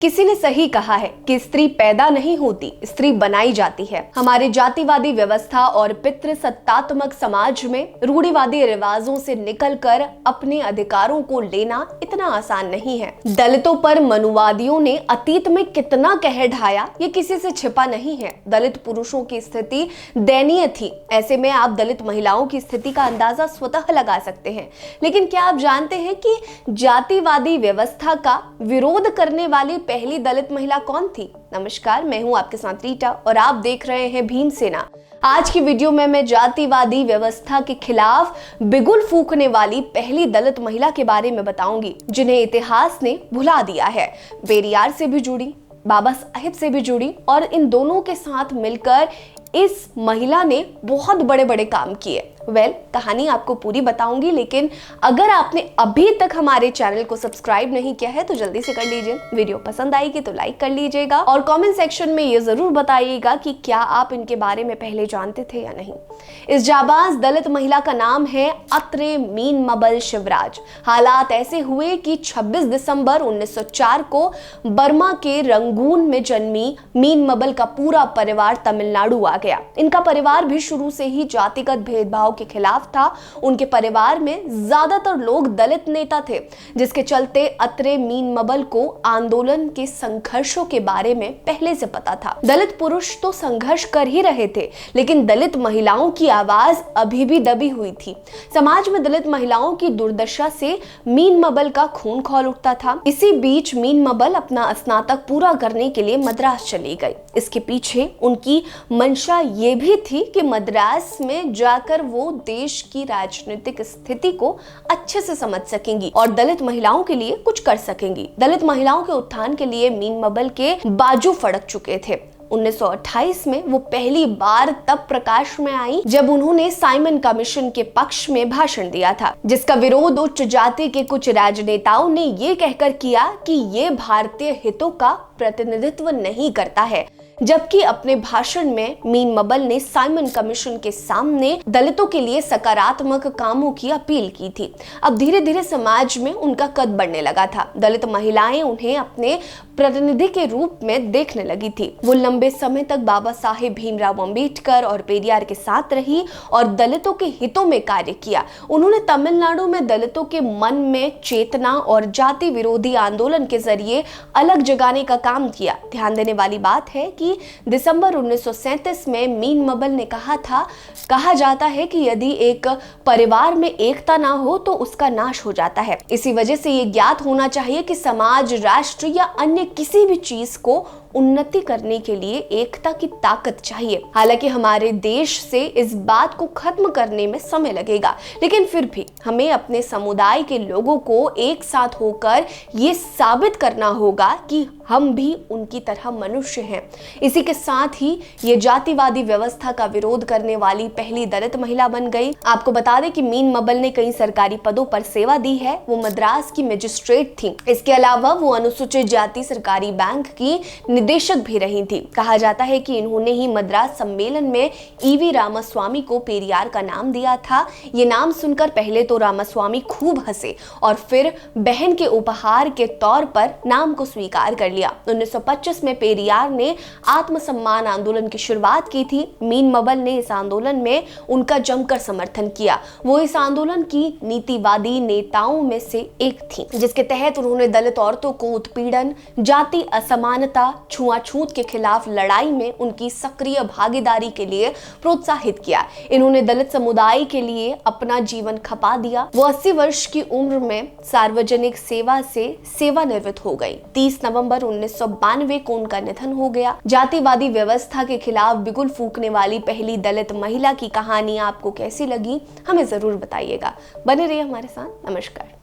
किसी ने सही कहा है कि स्त्री पैदा नहीं होती, स्त्री बनाई जाती है। हमारे जातिवादी व्यवस्था और पितृसत्तात्मक समाज में रूढ़िवादी रिवाजों से निकलकर अपने अधिकारों को लेना इतना आसान नहीं है। दलितों पर मनुवादियों ने अतीत में कितना कहर ढाया, ये किसी से छिपा नहीं है। दलित पुरुषों की स्थिति दयनीय थी। ऐसे में आप दलित महिलाओं की स्थिति का अंदाजा स्वतः लगा सकते हैं। लेकिन क्या आप जानते हैं कि जातिवादी व्यवस्था का विरोध करने वाली पहली दलित महिला कौन थी? नमस्कार, मैं हूं आपके साथ रीटा और आप देख रहे हैं भीमसेना। आज की वीडियो में मैं जातिवादी व्यवस्था के खिलाफ बिगुल फूंकने वाली पहली दलित महिला के बारे में बताऊंगी, जिन्हें इतिहास ने भुला दिया है। पेरियार से भी जुड़ी, बाबा साहेब से भी जुड़ी और इन दोनों के साथ मिलकर इस महिला ने बहुत बड़े बड़े काम किए। कहानी आपको पूरी बताऊंगी, लेकिन अगर आपने अभी तक हमारे चैनल को सब्सक्राइब नहीं किया है तो जल्दी से कर लीजिए। वीडियो पसंद आएगी तो लाइक कर लीजिएगा और कमेंट सेक्शन में ये जरूर बताइएगा कि क्या आप इनके बारे में पहले जानते थे या नहीं। इस जाबाज दलित महिला का नाम है अत्रे मीनमबल शिवराज। हालात ऐसे हुए कि 26 दिसंबर 1904 को बर्मा के रंगून में जन्मी मीनमबल का पूरा परिवार तमिलनाडु आ गया। इनका परिवार भी शुरू से ही जातिगत भेदभाव के खिलाफ था। उनके परिवार में ज्यादातर लोग दलित नेता थे, जिसके चलते अत्रे मीनमबल को आंदोलन के संघर्षों के बारे में पहले से पता था। दलित पुरुष तो संघर्ष कर ही रहे थे, लेकिन दलित महिलाओं की आवाज अभी भी दबी हुई थी। समाज में दलित महिलाओं की दुर्दशा से मीनमबल का खून खौल उठता था। इसी बीच मीनमबल अपना स्नातक पूरा करने के लिए मद्रास चली गई। इसके पीछे उनकी मंशा ये भी थी कि मद्रास में जाकर वो देश की राजनीतिक स्थिति को अच्छे से समझ सकेंगी और दलित महिलाओं के लिए कुछ कर सकेंगी। दलित महिलाओं के उत्थान के लिए मीनमबल के बाजू फड़क चुके थे। 1928 में वो पहली बार तब प्रकाश में आई जब उन्होंने साइमन कमीशन के पक्ष में भाषण दिया था, जिसका विरोध उच्च जाति के कुछ राजनेताओं ने ये कहकर किया कि ये भारतीय हितों का प्रतिनिधित्व नहीं करता है। जबकि अपने भाषण में मीनमबल ने साइमन कमीशन के सामने दलितों के लिए सकारात्मक कामों की अपील की थी। अब धीरे धीरे समाज में उनका कद बढ़ने लगा था। दलित महिलाएं उन्हें अपने प्रतिनिधि के रूप में देखने लगी थी। वो लंबे समय तक बाबा साहेब भीमराव अंबेडकर और पेरियार के साथ रही और दलितों के हितों में कार्य किया। उन्होंने तमिलनाडु में दलितों के मन में चेतना और जाति विरोधी आंदोलन के जरिए अलग जगाने का काम किया। ध्यान देने वाली बात है कि दिसंबर 1937 में मीनमबल ने कहा जाता है कि यदि एक परिवार में एकता ना हो तो उसका नाश हो जाता है। इसी वजह से ये ज्ञात होना चाहिए कि समाज, राष्ट्र या अन्य किसी भी चीज को उन्नति करने के लिए एकता की ताकत चाहिए। हालांकि हमारे देश से इस बात को खत्म करने में समय लगेगा, लेकिन फिर भी हमें अपने समुदाय के लोगों को एक साथ होकर ये साबित करना होगा कि हम भी उनकी तरह मनुष्य हैं। इसी के साथ ही ये जातिवादी व्यवस्था का विरोध करने वाली पहली दलित महिला बन गई। आपको बता दें कि मीनमबल ने कई सरकारी पदों पर सेवा दी है। वो मद्रास की मजिस्ट्रेट थी। इसके अलावा वो अनुसूचित जाति सरकारी बैंक की निदेशक भी रही थी। कहा जाता है कि इन्होंने ही मद्रास सम्मेलन में ईवी रामास्वामी को पेरियार का नाम दिया था। ये नाम सुनकर पहले तो रामास्वामी खूब हंसे और फिर बहन के उपहार के तौर पर नाम को स्वीकार कर लिया। 1925 में पेरियार ने आत्मसम्मान आंदोलन की शुरुआत की थी। मीनमबल ने इस आंदोलन में उनका जमकर समर्थन किया। वो इस आंदोलन की नीतिवादी नेताओं में से एक थी, जिसके तहत उन्होंने दलित औरतों को उत्पीड़न, जाति असमानता, छुआछूत के खिलाफ लड़ाई में उनकी सक्रिय भागीदारी के लिए प्रोत्साहित किया। इन्होंने दलित समुदाय के लिए अपना जीवन खपा दिया। वो 80 वर्ष की उम्र में सार्वजनिक सेवा से सेवानिवृत्त हो गई। 30 नवंबर 1992 को उनका निधन हो गया। जातिवादी व्यवस्था के खिलाफ बिगुल फूंकने वाली पहली दलित महिला की कहानी आपको कैसी लगी, हमें जरूर बताइएगा। बने रहिए हमारे साथ। नमस्कार।